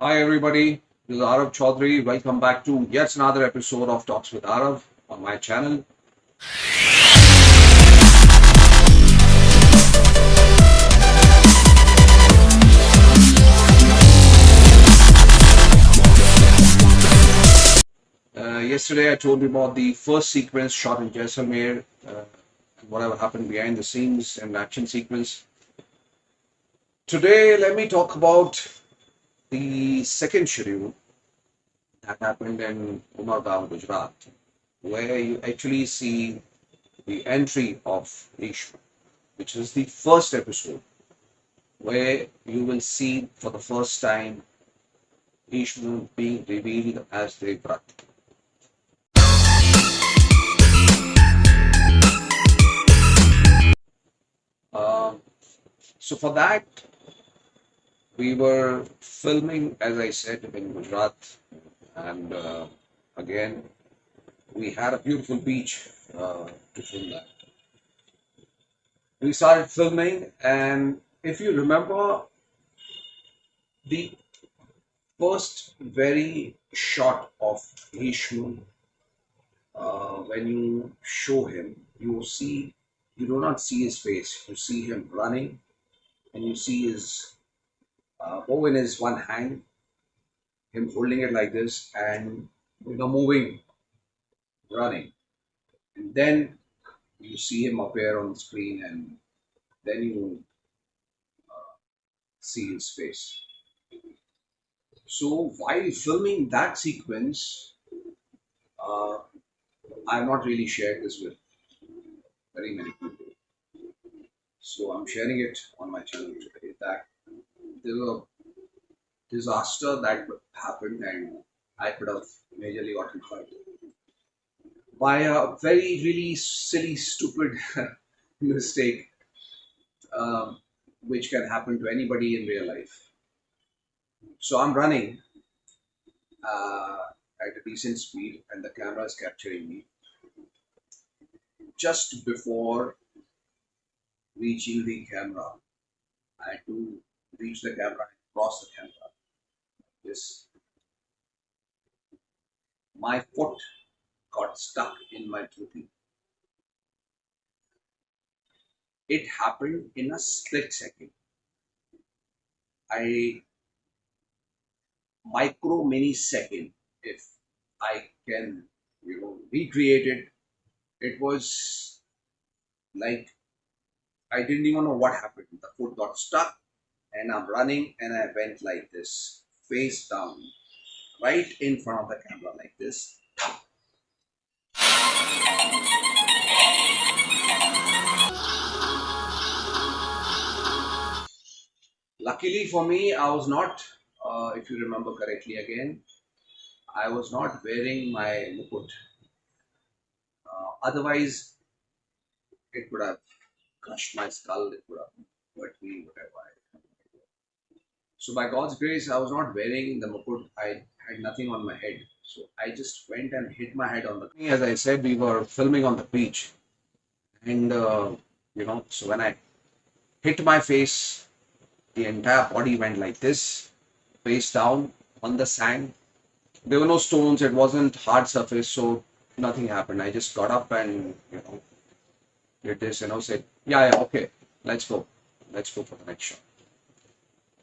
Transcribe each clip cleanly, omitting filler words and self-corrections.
Hi everybody, this is Arav Chaudhary. Welcome back to yet another episode of Talks with Arav on my channel. Yesterday I told you about the first sequence shot in Jaisalmer, and whatever happened behind the scenes and action sequence. Today let me talk about the second schedule that happened in Umargaon, Gujarat, where you actually see the entry of Bhisma, which is the first episode where you will see for the first time Bhisma being revealed as Devrath. Um, so for that, we were filming, as I said, in Gujarat, and again, we had a beautiful beach to film that. We started filming, and if you remember, the first very shot of Bhishma, when you show him, you do not see his face. You see him running, and you see his bow in his one hand, him holding it like this, and moving, running. And then you see him appear on the screen, and then you see his face. So while filming that sequence, uh, I've not really shared this with very many people. So I'm sharing it on my channel today that there was a disaster that happened and I could have majorly gotten hurt by a very really silly, stupid mistake, um, which can happen to anybody in real life. So I'm running uh, at a decent speed, and the camera is capturing me. Just before reaching the camera, I had to reach the camera and cross the camera. This my foot got stuck in my toothpick. It happened in a split second. I micro millisecond, if I can, recreate it. It was like I didn't even know what happened. The foot got stuck, and I'm running, and I went like this, face down, right in front of the camera, like this. Luckily for me, I was not, if you remember correctly again, I was not wearing my mukut. Otherwise, it would have crushed my skull, it would have hurt me, whatever. So by God's grace, I was not wearing the mukut. I had nothing on my head. So I just went and hit my head on the. As I said, we were filming on the beach, and so when I hit my face, the entire body went like this, face down on the sand. There were no stones. It wasn't hard surface, so nothing happened. I just got up and did this, said, yeah, yeah, okay, let's go for the next shot.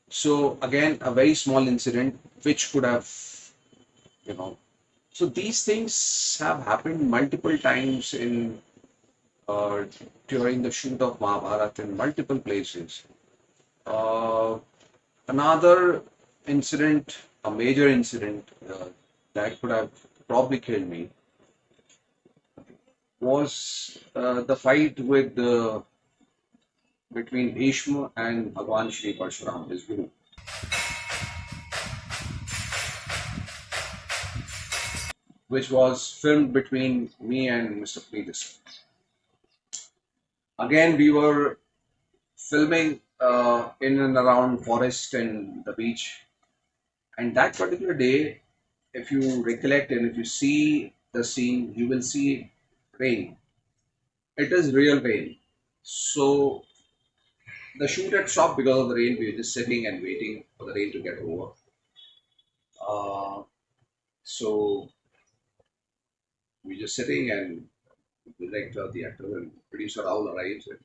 So again, a very small incident which could have, you know, so these things have happened multiple times in uh, during the shoot of Mahabharata in multiple places. Uh, Another incident, a major incident that could have probably killed me was the fight with between Bhishma and Bhagwan Shri Parshuram, his guru, which was filmed between me and Mr. Pretis. Again, we were filming in and around forest and the beach. And that particular day, if you recollect and if you see the scene, you will see rain. It is real rain. So the shoot had stopped because of the rain. We were just sitting and waiting for the rain to get over. Uh, so we're just sitting, and the director, the actor, and producer Raul arrives. And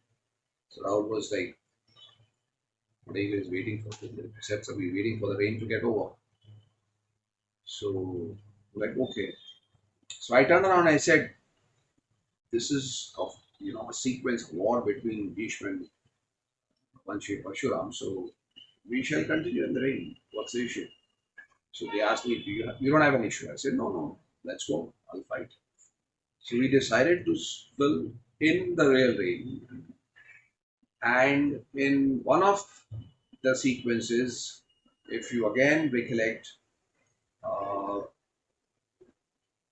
so Raul was like, "What are you guys waiting for?" He said, "So we're waiting for the rain to get over." So like, okay. So I turned around and I said, "This is of a sequence of war between Bhishma and Panchi Pashuram. So we shall continue in the rain. What's the issue?" So they asked me, you don't have an issue?" I said, "No, no, let's go. I'll fight." So we decided to film in the real rain. And in one of the sequences, if you again recollect, uh,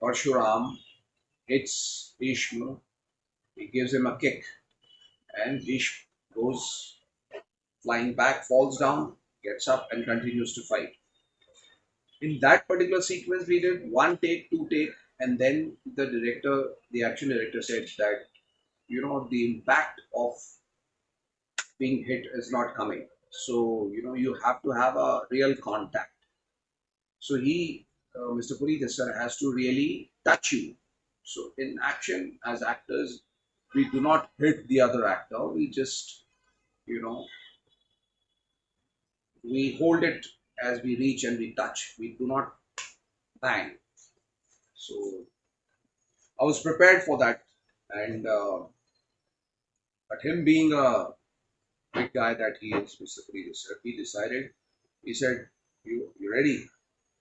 Parshuram hits Bhishma, he gives him a kick, and Bhishma goes flying back, falls down, gets up, and continues to fight. In that particular sequence, we did one take, two take, and then the action director said that the impact of being hit is not coming. So you have to have a real contact. So Mr. Puri, this sir has to really touch you. So in action, as actors, we do not hit the other actor. We just you know we hold it as we reach and we touch. We do not bang. So I was prepared for that, and but him being a big guy that he is, Mr. Puri, sir, he decided. He said, "You ready?"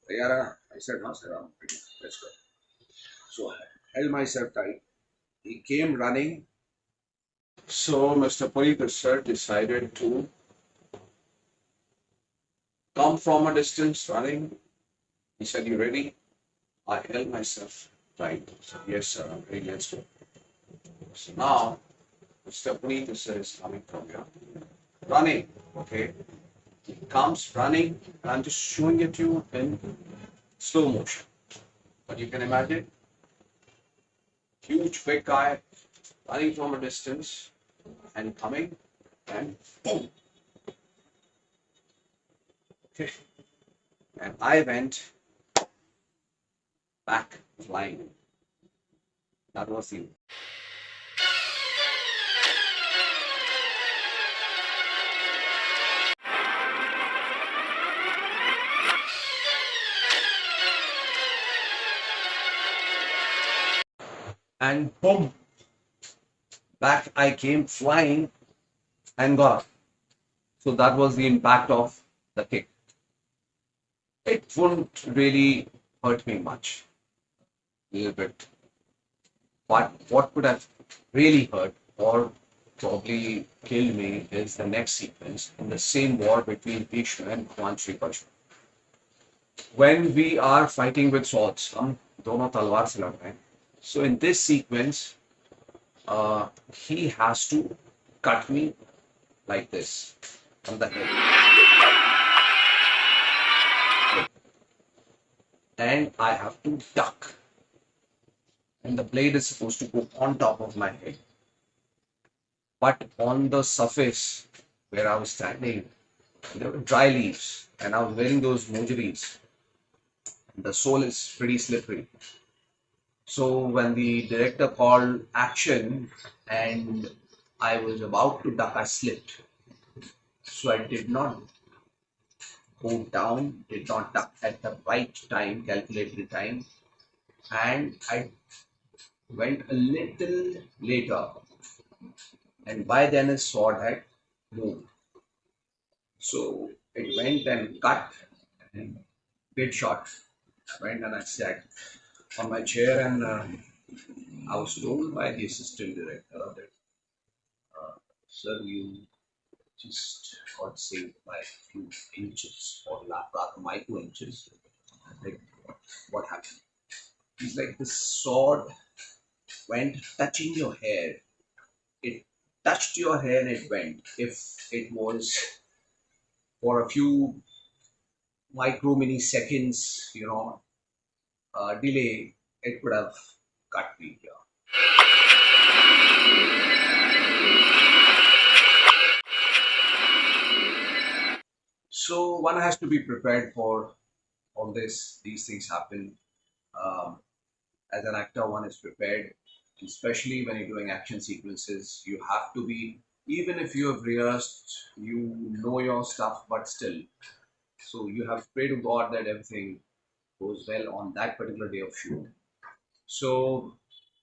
"Yeah." I said, "No, sir, I'm ready. Let's go." So I held myself tight. He came running. So Mr. Parikar sir decided to come from a distance running. He said, "You ready?" I held myself tight. So, "Yes, sir, I'm ready. Let's go." So now Mr. Parikar sir is coming from here, running. Okay. He comes running, and I'm just showing it to you in slow motion. But you can imagine, huge big guy running from a distance and coming, and boom. Okay. And I went back flying. That was the and boom, back I came flying and got up. So that was the impact of the kick. It wouldn't really hurt me much, a little bit. But what could have really hurt or probably killed me is the next sequence in the same war between Bhishma and Sri Krishna. When we are fighting with swords, हम दोनों तलवार से लड़ रहे हैं. So in this sequence, he has to cut me like this on the head, and I have to duck, and the blade is supposed to go on top of my head, but on the surface where I was standing, there were dry leaves, and I was wearing those mojaries. The sole is pretty slippery. So when the director called action and I was about to duck, I slipped. So I did not go down, did not duck at the right time, calculated time, and I went a little later, and by then his sword had moved. So it went and cut and did shot. I went and I sat on my chair, and I was told by the assistant director that, "Sir, you just got saved by a few inches, or rather micro inches." Like, what happened? He's like, "The sword went touching your hair. It touched your hair and it went. If it was for a few micro mini seconds, delay, it could have cut me here." So one has to be prepared for all these things happen. Um, as an actor, one is prepared, especially when you're doing action sequences. You have to be, even if you have rehearsed, you know your stuff, but still. So you have to pray to God that everything goes well on that particular day of shoot. So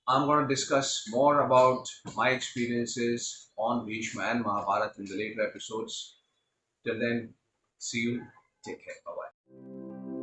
I'm going to discuss more about my experiences on Bhishma and Mahabharata in the later episodes. Till then, see you. Take care. Bye bye.